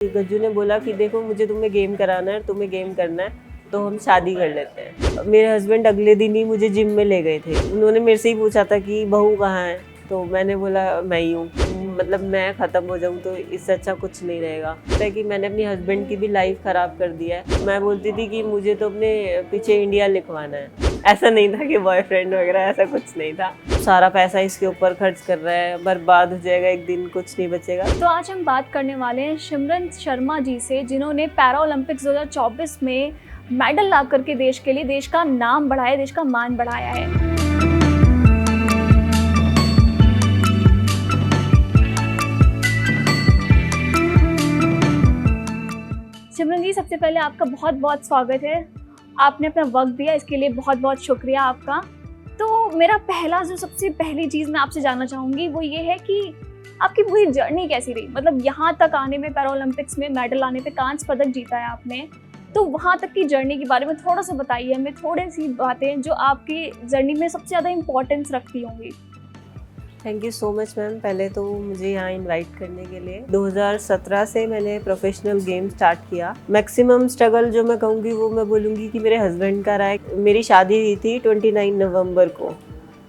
गज्जू ने बोला कि देखो मुझे तुम्हें गेम कराना है, तुम्हें गेम करना है तो हम शादी कर लेते हैं। मेरे हस्बैंड अगले दिन ही मुझे जिम में ले गए थे। उन्होंने मेरे से ही पूछा था कि बहू कहाँ है, तो मैंने बोला मैं ही हूँ। मतलब मैं ख़त्म हो जाऊँ तो इससे अच्छा कुछ नहीं रहेगा। है कि मैंने अपनी हस्बैंड की भी लाइफ ख़राब कर दिया है। मैं बोलती थी कि मुझे तो अपने पीछे इंडिया लिखवाना है। ऐसा नहीं था कि बॉयफ्रेंड वगैरह, ऐसा कुछ नहीं था। सारा पैसा इसके ऊपर खर्च कर रहा है, बर्बाद हो जाएगा एक दिन, कुछ नहीं बचेगा। तो आज हम बात करने वाले हैं सिमरन शर्मा जी से, जिन्होंने पैरा ओलंपिक्स 2024 में मेडल ला करके देश के लिए देश का नाम बढ़ाया, देश का मान बढ़ाया है। सिमरन जी, सबसे पहले आपका बहुत बहुत स्वागत है। आपने अपना वक्त दिया, इसके लिए बहुत बहुत शुक्रिया आपका। तो मेरा पहला जो सबसे पहली चीज़ मैं आपसे जानना चाहूँगी वो ये है कि आपकी पूरी जर्नी कैसी रही। मतलब यहाँ तक आने में, पैरा ओलंपिक्स में मेडल लाने पे, कांस्य पदक जीता है आपने, तो वहाँ तक की जर्नी के बारे में थोड़ा सा बताइए हमें, थोड़ी सी बातें जो आपकी जर्नी में सबसे ज़्यादा इम्पोर्टेंस रखती होंगी। Thank you so much ma'am, पहले तो मुझे यहाँ इनवाइट करने के लिए। 2017 से मैंने प्रोफेशनल गेम स्टार्ट किया। मैक्सिमम स्ट्रगल जो मैं कहूँगी वो मैं बोलूँगी कि मेरे हस्बैंड का रहा है। मेरी शादी हुई थी 29 नवंबर को,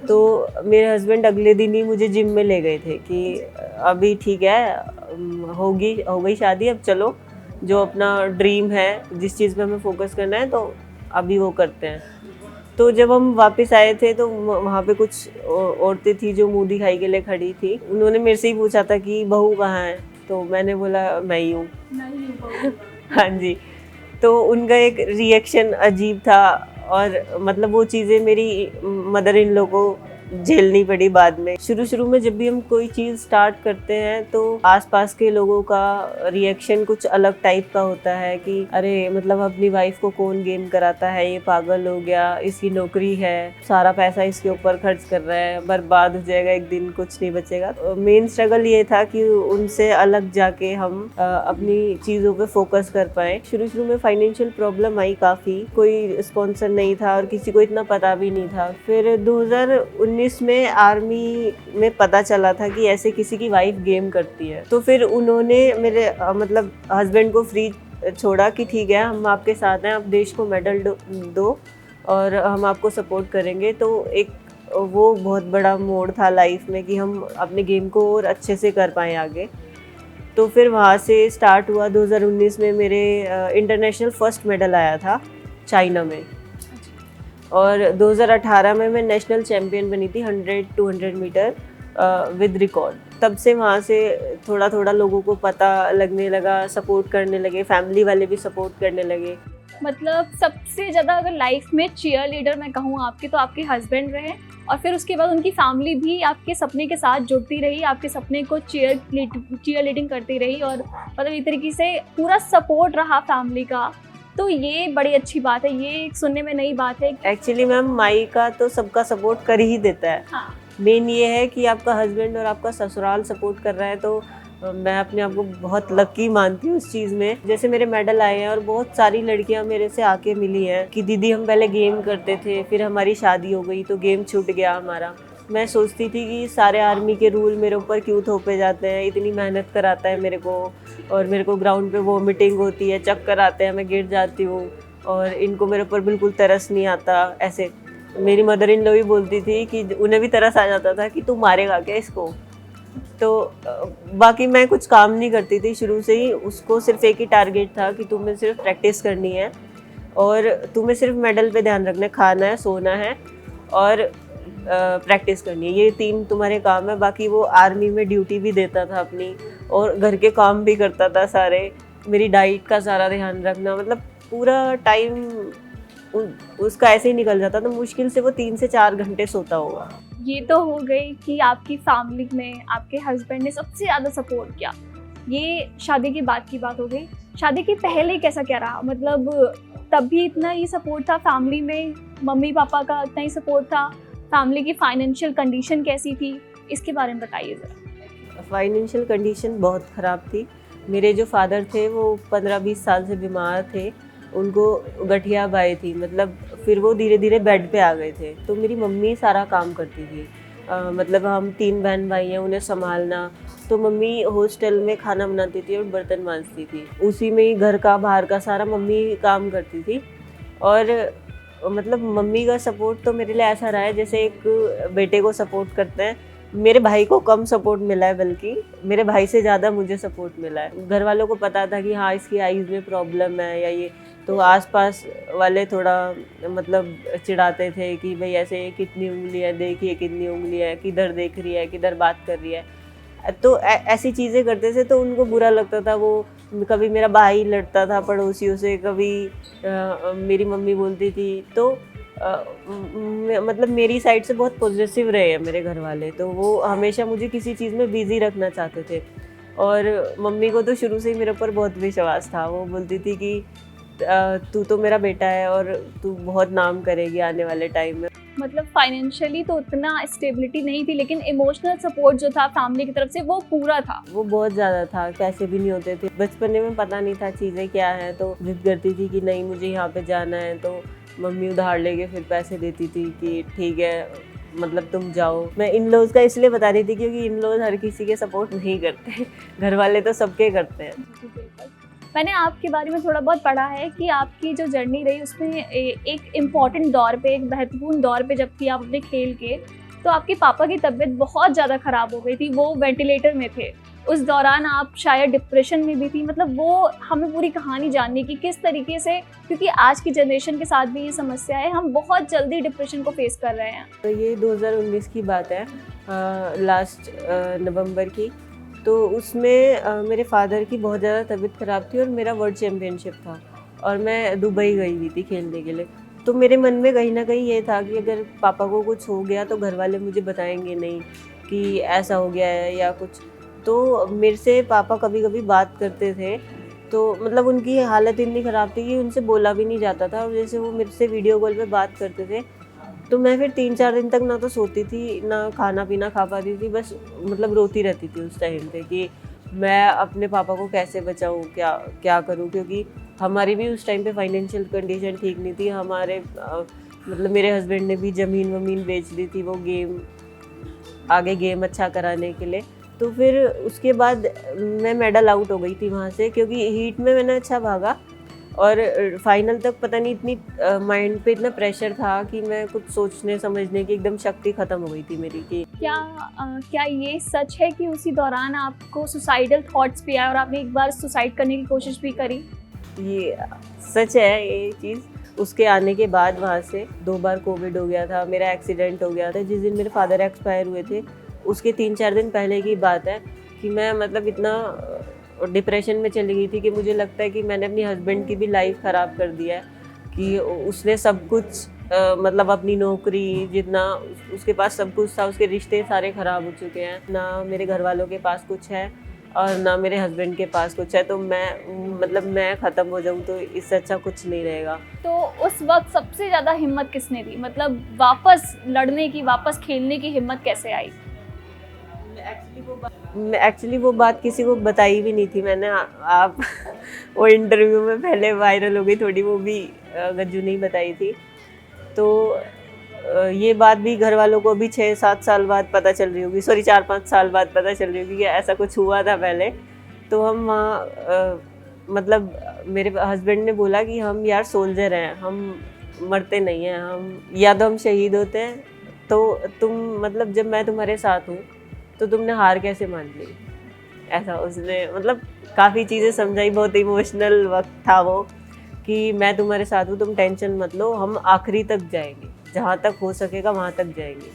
तो मेरे हस्बैंड अगले दिन ही मुझे जिम में ले गए थे कि अभी ठीक है, हो गई शादी, अब चलो जो अपना ड्रीम है, जिस चीज़ पे हमें फोकस करना है तो अभी वो करते हैं। तो जब हम वापस आए थे तो वहाँ पे कुछ औरतें थी जो मुँह दिखाई के लिए खड़ी थी। उन्होंने मेरे से ही पूछा था कि बहू कहाँ है, तो मैंने बोला मैं ही हूँ। हाँ जी। तो उनका एक रिएक्शन अजीब था, और मतलब वो चीज़ें मेरी मदर इन लॉ को झेलनी पड़ी बाद में। शुरू में जब भी हम कोई चीज़ स्टार्ट करते हैं तो आसपास के लोगों का रिएक्शन कुछ अलग टाइप का होता है कि अरे मतलब अपनी वाइफ को कौन गेम कराता है, ये पागल हो गया, इसकी नौकरी है, सारा पैसा इसके ऊपर खर्च कर रहा है, बर्बाद हो जाएगा एक दिन, कुछ नहीं बचेगा। मेन स्ट्रगल ये था कि उनसे अलग जाके हम अपनी चीज़ों पे फोकस कर पाए। शुरू में फाइनेंशियल प्रॉब्लम आई काफ़ी, कोई स्पॉन्सर नहीं था और किसी को इतना पता भी नहीं था। फिर 2019 में आर्मी में पता चला था कि ऐसे किसी की वाइफ गेम करती है, तो फिर उन्होंने मेरे मतलब हस्बैंड को फ्री छोड़ा कि ठीक है हम आपके साथ हैं, आप देश को मेडल दो और हम आपको सपोर्ट करेंगे। तो एक वो बहुत बड़ा मोड़ था लाइफ में कि हम अपने गेम को और अच्छे से कर पाएँ आगे। तो फिर वहाँ से स्टार्ट हुआ। 2019 में मेरे इंटरनेशनल फर्स्ट मेडल आया था चाइना में, और 2018 में मैं नेशनल चैम्पियन बनी थी 100-200 मीटर विद रिकॉर्ड। तब से वहाँ से थोड़ा थोड़ा लोगों को पता लगने लगा, सपोर्ट करने लगे, फैमिली वाले भी सपोर्ट करने लगे। मतलब सबसे ज़्यादा अगर लाइफ में चीयर लीडर मैं कहूँ आपके, तो आपके हस्बैंड रहे, और फिर उसके बाद उनकी फैमिली भी आपके सपने के साथ जुड़ती रही, आपके सपने को चीयर लीडिंग करती रही, और मतलब एक तरीके से पूरा सपोर्ट रहा फैमिली का। तो ये बड़ी अच्छी बात है, ये सुनने में नई बात है। एक्चुअली मैम माई का तो सबका सपोर्ट कर ही देता है। हाँ। मेन ये है कि आपका हस्बैंड और आपका ससुराल सपोर्ट कर रहा है, तो मैं अपने आप को बहुत लकी मानती हूँ उस चीज़ में। जैसे मेरे मेडल आए हैं और बहुत सारी लड़कियाँ मेरे से आके मिली हैं कि दीदी हम पहले गेम करते थे, फिर हमारी शादी हो गई तो गेम छूट गया हमारा। मैं सोचती थी कि सारे आर्मी के रूल मेरे ऊपर क्यों थोपे जाते हैं, इतनी मेहनत कराता है मेरे को, और मेरे को ग्राउंड पे वॉमिटिंग होती है, चक्कर आते हैं, मैं गिर जाती हूँ, और इनको मेरे ऊपर बिल्कुल तरस नहीं आता। ऐसे मेरी मदर इन लॉ भी बोलती थी कि उन्हें भी तरस आ जाता था कि तू मारेगा क्या इसको। तो बाकी मैं कुछ काम नहीं करती थी शुरू से ही। उसको सिर्फ एक ही टारगेट था कि तुम्हें सिर्फ प्रैक्टिस करनी है और तुम्हें सिर्फ मेडल पे ध्यान रखना है, खाना है, सोना है और प्रैक्टिस करनी है, ये 3 तुम्हारे काम है। बाकी वो आर्मी में ड्यूटी भी देता था अपनी, और घर के काम भी करता था सारे, मेरी डाइट का सारा ध्यान रखना, मतलब पूरा टाइम उसका ऐसे ही निकल जाता था। मुश्किल से वो 3 से 4 घंटे सोता होगा। ये तो हो गई कि आपकी फैमिली में आपके हस्बैंड ने सबसे ज़्यादा सपोर्ट किया, ये शादी के बाद की बात हो गई। शादी के पहले कैसा क्या रहा? मतलब तब भी इतना ही सपोर्ट था फैमिली में, मम्मी पापा का इतना ही सपोर्ट था? फैमिली की फाइनेंशियल कंडीशन कैसी थी, इसके बारे में बताइए ज़रा। फाइनेंशियल कंडीशन बहुत ख़राब थी। मेरे जो फादर थे वो 15-20 साल से बीमार थे, उनको गठिया बाई थी, मतलब फिर वो धीरे धीरे बेड पे आ गए थे। तो मेरी मम्मी सारा काम करती थी। मतलब हम 3 बहन भाई हैं, उन्हें संभालना। तो मम्मी हॉस्टल में खाना बनाती थी और बर्तन मांजती थी, उसी में ही घर का बाहर का सारा मम्मी काम करती थी। और मतलब मम्मी का सपोर्ट तो मेरे लिए ऐसा रहा है जैसे एक बेटे को सपोर्ट करते हैं। मेरे भाई को कम सपोर्ट मिला है, बल्कि मेरे भाई से ज़्यादा मुझे सपोर्ट मिला है। घर वालों को पता था कि हाँ इसकी आईज़ में प्रॉब्लम है या ये, तो आसपास वाले थोड़ा मतलब चिढ़ाते थे कि भाई ऐसे कितनी उंगली है, देखिए कितनी उंगली है, किधर देख रही है, किधर बात कर रही है। तो ऐसी चीज़ें करते थे तो उनको बुरा लगता था। वो कभी मेरा भाई लड़ता था पड़ोसियों से, कभी मेरी मम्मी बोलती थी। तो मतलब मेरी साइड से बहुत पॉजिटिव रहे हैं मेरे घर वाले, तो वो हमेशा मुझे किसी चीज़ में बिजी रखना चाहते थे। और मम्मी को तो शुरू से ही मेरे ऊपर बहुत विश्वास था। वो बोलती थी कि तू तो मेरा बेटा है और तू बहुत नाम करेगी आने वाले टाइम में। मतलब फाइनेंशियली तो उतना स्टेबिलिटी नहीं थी, लेकिन इमोशनल सपोर्ट जो था फैमिली की तरफ से वो पूरा था। वो बहुत ज़्यादा था, पैसे भी नहीं होते थे। बचपन में पता नहीं था चीज़ें क्या हैं, तो जिद करती थी कि नहीं मुझे यहाँ पे जाना है, तो मम्मी उधार लेके फिर पैसे देती थी कि ठीक है मतलब तुम जाओ। मैं इन लॉज का इसलिए बता रही थी क्योंकि इन लॉज हर किसी के सपोर्ट नहीं करते, घर वाले तो सबके करते हैं। मैंने आपके बारे में थोड़ा बहुत पढ़ा है कि आपकी जो जर्नी रही उसमें एक इम्पॉर्टेंट दौर पे, एक महत्वपूर्ण दौर पे जब थी आप अपने खेल के, तो आपके पापा की तबीयत बहुत ज़्यादा ख़राब हो गई थी, वो वेंटिलेटर में थे। उस दौरान आप शायद डिप्रेशन में भी थी। मतलब वो हमें पूरी कहानी जानने की किस तरीके से, क्योंकि आज की जनरेशन के साथ भी ये समस्या है, हम बहुत जल्दी डिप्रेशन को फेस कर रहे हैं। तो ये 2019 की बात है, लास्ट नवंबर की। तो उसमें मेरे फादर की बहुत ज़्यादा तबीयत ख़राब थी और मेरा वर्ल्ड चैम्पियनशिप था और मैं दुबई गई हुई थी खेलने के लिए। तो मेरे मन में कहीं ना कहीं ये था कि अगर पापा को कुछ हो गया तो घर वाले मुझे बताएंगे नहीं कि ऐसा हो गया है या कुछ। तो मेरे से पापा कभी कभी बात करते थे, तो मतलब उनकी हालत इतनी ख़राब थी कि उनसे बोला भी नहीं जाता था। और जैसे वो मेरे से वीडियो कॉल पे बात करते थे तो मैं फिर 3-4 दिन तक ना तो सोती थी, ना खाना पीना खा पाती थी, बस मतलब रोती रहती थी उस टाइम पे कि मैं अपने पापा को कैसे बचाऊं, क्या क्या करूं। क्योंकि हमारी भी उस टाइम पे फाइनेंशियल कंडीशन ठीक नहीं थी। हमारे मतलब मेरे हस्बैंड ने भी ज़मीन वमीन बेच दी थी वो आगे गेम अच्छा कराने के लिए। तो फिर उसके बाद मैं मेडल आउट हो गई थी वहाँ से, क्योंकि हीट में मैंने अच्छा भागा और फाइनल तक पता नहीं इतनी माइंड पे इतना प्रेशर था कि मैं कुछ सोचने समझने की एकदम शक्ति ख़त्म हो गई थी मेरी। कि क्या ये सच है कि उसी दौरान आपको सुसाइडल थॉट्स भी आए और आपने एक बार सुसाइड करने की कोशिश भी करी? ये सच है ये चीज़। उसके आने के बाद वहाँ से 2 बार कोविड हो गया था, मेरा एक्सीडेंट हो गया था। जिस दिन मेरे फादर एक्सपायर हुए थे उसके 3-4 दिन पहले की बात है कि मैं मतलब इतना डिप्रेशन में चली गई थी कि मुझे लगता है कि मैंने अपनी हस्बैंड की भी लाइफ ख़राब कर दिया है। कि उसने सब कुछ मतलब अपनी नौकरी, जितना उसके पास सब कुछ था, उसके रिश्ते सारे ख़राब हो चुके हैं। ना मेरे घर वालों के पास कुछ है और ना मेरे हस्बैंड के पास कुछ है। तो मैं ख़त्म हो जाऊँ तो इससे अच्छा कुछ नहीं रहेगा। तो उस वक्त सबसे ज़्यादा हिम्मत किसने दी? मतलब वापस लड़ने की, वापस खेलने की हिम्मत कैसे आई? एक्चुअली वो बात किसी को बताई भी नहीं थी मैंने। आप वो इंटरव्यू में पहले वायरल हो गई थोड़ी, वो भी गज्जू नहीं बताई थी। तो ये बात भी घर वालों को भी 6-7 साल बाद पता चल रही होगी, सॉरी 4-5 साल बाद पता चल रही होगी कि ऐसा कुछ हुआ था पहले। तो हम वहाँ मतलब मेरे हस्बैंड ने बोला कि हम यार सोल्जर हैं, हम मरते नहीं हैं, हम या तो हम शहीद होते हैं। तो तुम मतलब जब मैं तुम्हारे साथ हूँ तो तुमने हार कैसे मान ली? ऐसा उसने मतलब काफ़ी चीज़ें समझाई। बहुत इमोशनल वक्त था वो कि मैं तुम्हारे साथ हूँ, तुम टेंशन मत लो, हम आखिरी तक जाएंगे, जहाँ तक हो सकेगा वहाँ तक जाएंगे।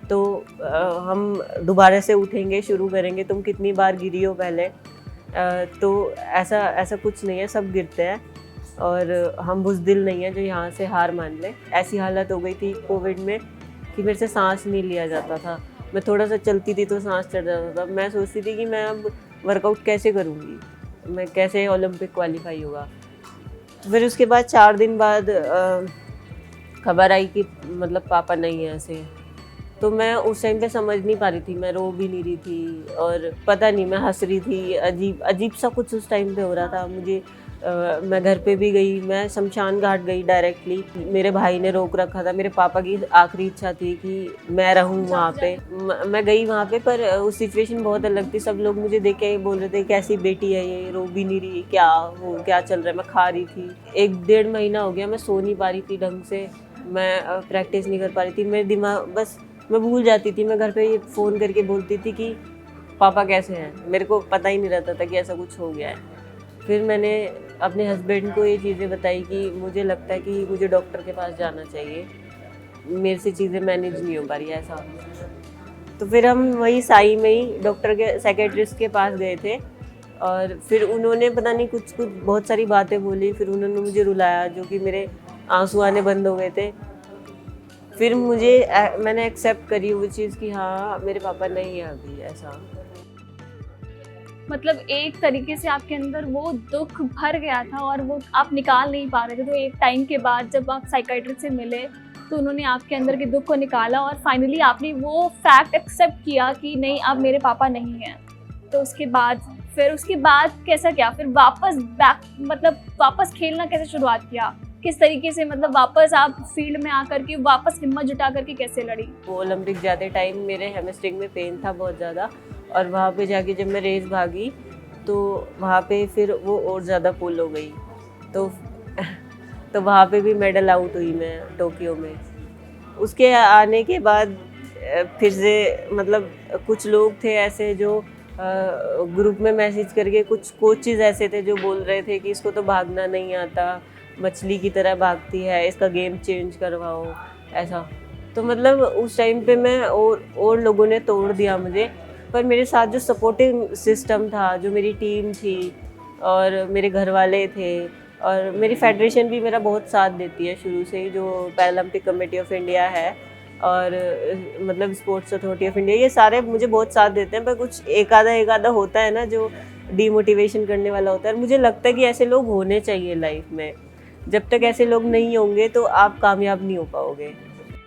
तो हम दोबारा से उठेंगे, शुरू करेंगे। तुम कितनी बार गिरी हो पहले, तो ऐसा कुछ नहीं है, सब गिरते हैं और हम बुज़दिल नहीं है जो यहाँ से हार मान ले। ऐसी हालत हो गई थी कोविड में कि मेरे से सांस नहीं लिया जाता था। मैं थोड़ा सा चलती थी तो सांस चढ़ जाता था। मैं सोचती थी कि मैं अब वर्कआउट कैसे करूँगी, मैं कैसे ओलंपिक क्वालिफाई होगा। फिर उसके बाद 4 दिन बाद खबर आई कि मतलब पापा नहीं है ऐसे। तो मैं उस टाइम पे समझ नहीं पा रही थी, मैं रो भी नहीं रही थी और पता नहीं मैं हंस रही थी, अजीब अजीब सा कुछ उस टाइम पे हो रहा था मुझे। मैं घर पे भी गई, मैं शमशान घाट गई डायरेक्टली। मेरे भाई ने रोक रखा था, मेरे पापा की आखिरी इच्छा थी कि मैं रहूं वहाँ पे। मैं गई वहाँ पे, पर उस सिचुएशन बहुत अलग थी। सब लोग मुझे देख के बोल रहे थे कैसी बेटी है ये, रो भी नहीं रही, क्या चल रहा है। मैं खा रही थी, 1-1.5 महीना हो गया मैं सो नहीं पा रही थी ढंग से, मैं प्रैक्टिस नहीं कर पा रही थी। मेरे दिमाग बस मैं भूल जाती थी। मैं घर पे ये फ़ोन करके बोलती थी कि पापा कैसे हैं, मेरे को पता ही नहीं रहता था कि ऐसा कुछ हो गया है। फिर मैंने अपने हस्बैंड को ये चीज़ें बताई कि मुझे लगता है कि मुझे डॉक्टर के पास जाना चाहिए, मेरे से चीज़ें मैनेज नहीं हो पा रही ऐसा। तो फिर हम वही साई में ही डॉक्टर के साइकेट्रिस्ट के पास गए थे और फिर उन्होंने पता नहीं कुछ बहुत सारी बातें बोली। फिर उन्होंने मुझे रुलाया, जो कि मेरे आंसू आने बंद हो गए थे। फिर मैंने एक्सेप्ट करी वो चीज़ कि हाँ मेरे पापा नहीं है अभी ऐसा। मतलब एक तरीके से आपके अंदर वो दुख भर गया था और वो आप निकाल नहीं पा रहे थे। तो एक टाइम के बाद जब आप साइकियाट्रिस्ट से मिले तो उन्होंने आपके अंदर के दुख को निकाला और फाइनली आपने वो फैक्ट एक्सेप्ट किया कि नहीं, अब मेरे पापा नहीं हैं। तो उसके बाद कैसा क्या फिर वापस खेलना कैसे शुरुआत किया, किस तरीके से, मतलब वापस आप फील्ड में आकर के वापस हिम्मत जुटा करके कैसे लड़ी? वो ओलंपिक जाते टाइम मेरे हैमस्ट्रिंग में पेन था बहुत ज़्यादा और वहाँ पे जाके जब मैं रेस भागी तो वहाँ पे फिर वो और ज़्यादा पुल हो गई। तो वहाँ पे भी मेडल आउट हुई मैं टोक्यो में। उसके आने के बाद फिर से मतलब कुछ लोग थे ऐसे जो ग्रुप में मैसेज करके, कुछ कोचेज़ ऐसे थे जो बोल रहे थे कि इसको तो भागना नहीं आता, मछली की तरह भागती है, इसका गेम चेंज करवाओ ऐसा। तो मतलब उस टाइम पे मैं और लोगों ने तोड़ दिया मुझे। पर मेरे साथ जो सपोर्टिंग सिस्टम था, जो मेरी टीम थी और मेरे घर वाले थे और मेरी फेडरेशन भी मेरा बहुत साथ देती है शुरू से ही, जो पैरालंपिक कमेटी ऑफ इंडिया है और मतलब स्पोर्ट्स अथॉरिटी ऑफ इंडिया, ये सारे मुझे बहुत साथ देते हैं। पर कुछ एक आधा होता है ना जो डीमोटिवेशन करने वाला होता है। मुझे लगता है कि ऐसे लोग होने चाहिए लाइफ में। जब तक ऐसे लोग नहीं होंगे तो आप कामयाब नहीं हो पाओगे।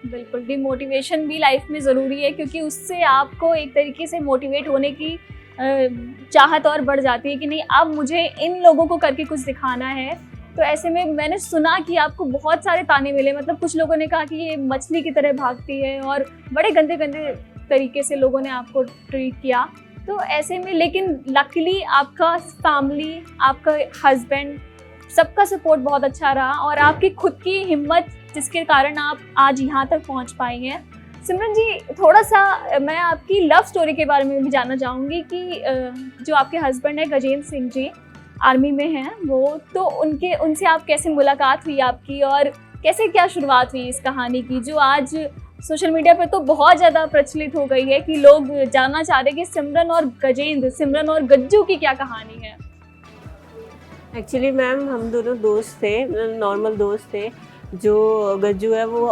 बिल्कुल, डिमोटिवेशन भी लाइफ में ज़रूरी है क्योंकि उससे आपको एक तरीके से मोटिवेट होने की चाहत और बढ़ जाती है कि नहीं, अब मुझे इन लोगों को करके कुछ दिखाना है। तो ऐसे में मैंने सुना कि आपको बहुत सारे ताने मिले, मतलब कुछ लोगों ने कहा कि ये मछली की तरह भागती है और बड़े गंदे गंदे तरीके से लोगों ने आपको ट्रीट किया। तो ऐसे में लेकिन लकीली आपका फैमिली, आपका हस्बैंड, सबका सपोर्ट बहुत अच्छा रहा और आपकी खुद की हिम्मत जिसके कारण आप आज यहाँ तक पहुँच पाई हैं। सिमरन जी, थोड़ा सा मैं आपकी लव स्टोरी के बारे में भी जानना चाहूँगी कि जो आपके हस्बैंड है गजेंद्र सिंह जी, आर्मी में हैं वो, तो उनसे आप कैसे मुलाकात हुई आपकी और कैसे क्या शुरुआत हुई इस कहानी की, जो आज सोशल मीडिया पे तो बहुत ज़्यादा प्रचलित हो गई है कि लोग जानना चाह रहे हैं कि सिमरन और गजेंद्र, सिमरन और गज्जू की क्या कहानी है? एक्चुअली मैम हम दोनों दोस्त थे, नॉर्मल दोस्त थे। जो गज्जू है वो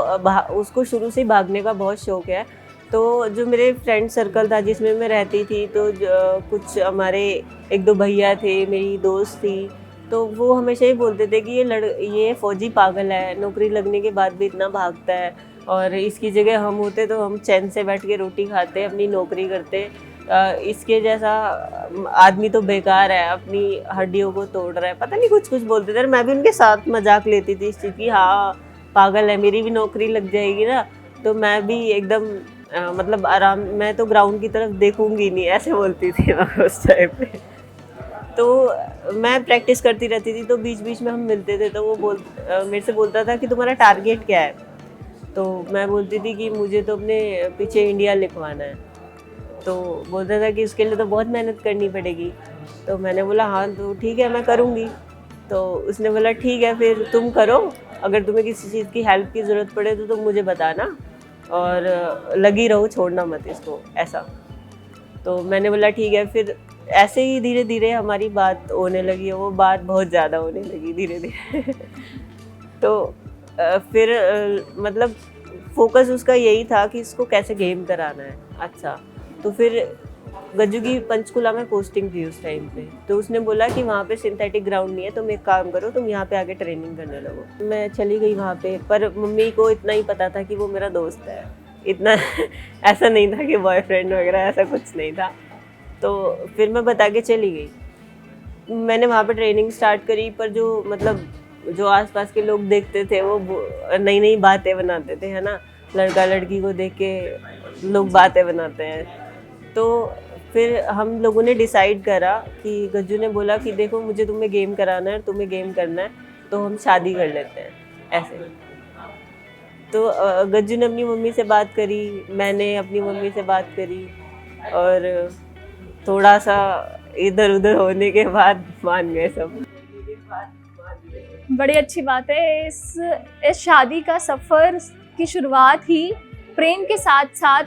उसको शुरू से ही भागने का बहुत शौक है। तो जो मेरे फ्रेंड सर्कल था जिसमें मैं रहती थी, तो कुछ हमारे 1-2 भैया थे, मेरी दोस्त थी, तो वो हमेशा ही बोलते थे कि ये फ़ौजी पागल है, नौकरी लगने के बाद भी इतना भागता है और इसकी जगह हम होते तो हम चैन से बैठ के रोटी खाते, अपनी नौकरी करते। इसके जैसा आदमी तो बेकार है, अपनी हड्डियों को तोड़ रहा है, पता नहीं कुछ बोलते थे। मैं भी उनके साथ मजाक लेती थी इस चीज़ की, हाँ पागल है, मेरी भी नौकरी लग जाएगी ना तो मैं भी एकदम मतलब आराम, मैं तो ग्राउंड की तरफ देखूंगी नहीं, ऐसे बोलती थी मैं उस टाइम पे। तो मैं प्रैक्टिस करती रहती थी, तो बीच बीच में हम मिलते थे, तो वो मेरे से बोलता था कि तुम्हारा टारगेट क्या है। तो मैं बोलती थी कि मुझे तो अपने पीछे इंडिया लिखवाना है। तो बोलता था कि उसके लिए तो बहुत मेहनत करनी पड़ेगी। तो मैंने बोला हाँ तो ठीक है मैं करूँगी। तो उसने बोला ठीक है फिर तुम करो, अगर तुम्हें किसी चीज़ की हेल्प की ज़रूरत पड़े तो तुम मुझे बताना और लगी रहो, छोड़ना मत इसको, ऐसा। तो मैंने बोला ठीक है। फिर ऐसे ही धीरे धीरे हमारी बात होने लगी, वो बात बहुत ज़्यादा होने लगी धीरे धीरे। तो फिर मतलब फोकस उसका यही था कि इसको कैसे गेम कराना है। अच्छा, तो फिर गज्जू की पंचकुला में पोस्टिंग थी उस टाइम पे, तो उसने बोला कि वहाँ पे सिंथेटिक ग्राउंड नहीं है, तुम एक काम करो, तुम यहाँ पे आके ट्रेनिंग करने लगो। मैं चली गई वहाँ पे, पर मम्मी को इतना ही पता था कि वो मेरा दोस्त है, इतना ऐसा नहीं था कि बॉयफ्रेंड वगैरह, ऐसा कुछ नहीं था। तो फिर मैं बता के चली गई। मैंने वहाँ पे ट्रेनिंग स्टार्ट करी, पर जो मतलब जो आसपास के लोग देखते थे वो नई नई बातें बनाते थे, है ना। लड़का लड़की को देख के लोग बातें बनाते हैं। तो फिर हम लोगों ने डिसाइड करा कि गज्जू ने बोला कि देखो मुझे तुम्हें गेम कराना है, तुम्हें गेम करना है, तो हम शादी कर लेते हैं ऐसे। तो गज्जू ने अपनी मम्मी से बात करी, मैंने अपनी मम्मी से बात करी, और थोड़ा सा इधर उधर होने के बाद मान गए सब। बड़ी अच्छी बात है। इस शादी का सफ़र की शुरुआत ही प्रेम के साथ साथ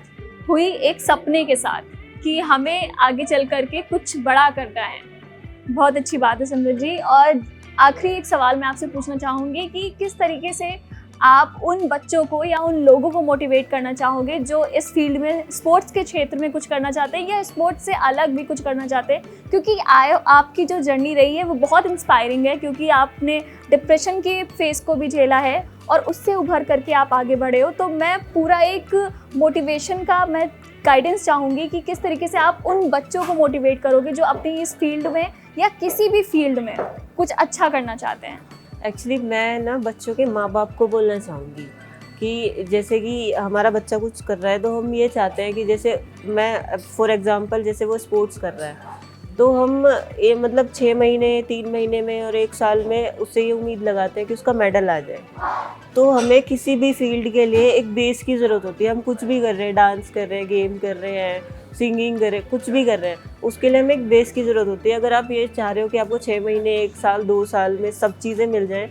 हुई, एक सपने के साथ कि हमें आगे चल करके कुछ बड़ा करना है। बहुत अच्छी बात है सिमरन जी। और आखिरी एक सवाल मैं आपसे पूछना चाहूँगी कि किस तरीके से आप उन बच्चों को या उन लोगों को मोटिवेट करना चाहोगे जो इस फील्ड में, स्पोर्ट्स के क्षेत्र में कुछ करना चाहते हैं या स्पोर्ट्स से अलग भी कुछ करना चाहते हैं? क्योंकि आपकी जो जर्नी रही है वो बहुत इंस्पायरिंग है, क्योंकि आपने डिप्रेशन के फेस को भी झेला है और उससे उभर करके आप आगे बढ़े हो। तो मैं पूरा एक मोटिवेशन का मैं गाइडेंस चाहूँगी कि किस तरीके से आप उन बच्चों को मोटिवेट करोगे जो अपनी इस फील्ड में या किसी भी फील्ड में कुछ अच्छा करना चाहते हैं। एक्चुअली मैं ना बच्चों के माँ बाप को बोलना चाहूँगी कि जैसे कि हमारा बच्चा कुछ कर रहा है तो हम ये चाहते हैं कि जैसे मैं फॉर एग्जांपल जैसे वो स्पोर्ट्स कर रहा है, तो हम ये मतलब 6 महीने, 3 महीने में और 1 साल में उससे ये उम्मीद लगाते हैं कि उसका मेडल आ जाए। तो हमें किसी भी फील्ड के लिए एक बेस की ज़रूरत होती है। हम कुछ भी कर रहे हैं, डांस कर रहे हैं, गेम कर रहे हैं, सिंगिंग कर रहे हैं, कुछ भी कर रहे हैं, उसके लिए हमें एक बेस की ज़रूरत होती है। अगर आप ये चाह रहे हो कि आपको 6 महीने, 1 साल, 2 साल में सब चीज़ें मिल जाएं,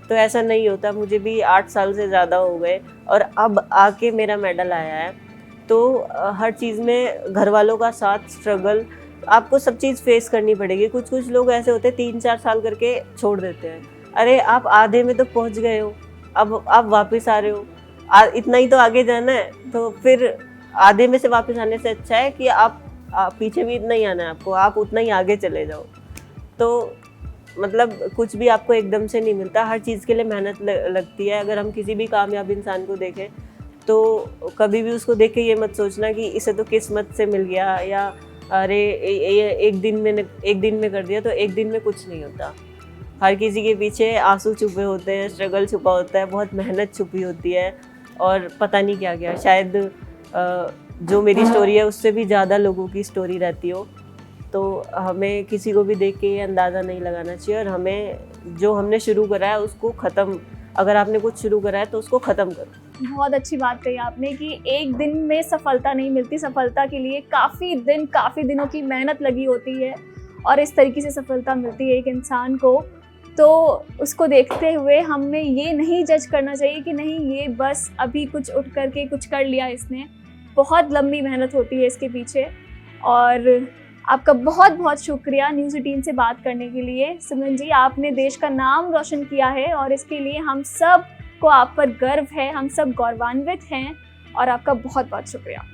तो ऐसा नहीं होता। मुझे भी 8 साल से ज़्यादा हो गए और अब आके मेरा मेडल आया है। तो हर चीज़ में घर वालों का साथ, स्ट्रगल, आपको सब चीज़ फेस करनी पड़ेगी। कुछ कुछ लोग ऐसे होते हैं 3-4 साल करके छोड़ देते हैं। अरे आप आधे में तो पहुंच गए हो, अब आप वापस आ रहे हो, इतना ही तो आगे जाना है। तो फिर आधे में से वापस आने से अच्छा है कि आप पीछे भी इतना ही आना है आपको, आप उतना ही आगे चले जाओ। तो मतलब कुछ भी आपको एकदम से नहीं मिलता, हर चीज़ के लिए मेहनत लगती है। अगर हम किसी भी कामयाब इंसान को देखें तो कभी भी उसको देख के ये मत सोचना कि इसे तो किस्मत से मिल गया, या अरे ये एक दिन में कर दिया। तो एक दिन में कुछ नहीं होता। हर किसी के पीछे आंसू छुपे होते हैं, स्ट्रगल छुपा होता है, बहुत मेहनत छुपी होती है, और पता नहीं क्या क्या, शायद जो मेरी स्टोरी है उससे भी ज़्यादा लोगों की स्टोरी रहती हो। तो हमें किसी को भी देख के ये अंदाज़ा नहीं लगाना चाहिए, और हमें जो हमने शुरू करा है उसको ख़त्म, अगर आपने कुछ शुरू करा है तो उसको ख़त्म करो। बहुत अच्छी बात कही आपने कि एक दिन में सफलता नहीं मिलती, सफलता के लिए काफ़ी दिनों की मेहनत लगी होती है, और इस तरीके से सफलता मिलती है एक इंसान को। तो उसको देखते हुए हमें ये नहीं जज करना चाहिए कि नहीं ये बस अभी कुछ उठ करके कुछ कर लिया इसने। बहुत लंबी मेहनत होती है इसके पीछे। और आपका बहुत बहुत शुक्रिया न्यूज़ 18 से बात करने के लिए। सिमरन जी, आपने देश का नाम रोशन किया है और इसके लिए हम सब को आप पर गर्व है, हम सब गौरवान्वित हैं, और आपका बहुत बहुत शुक्रिया।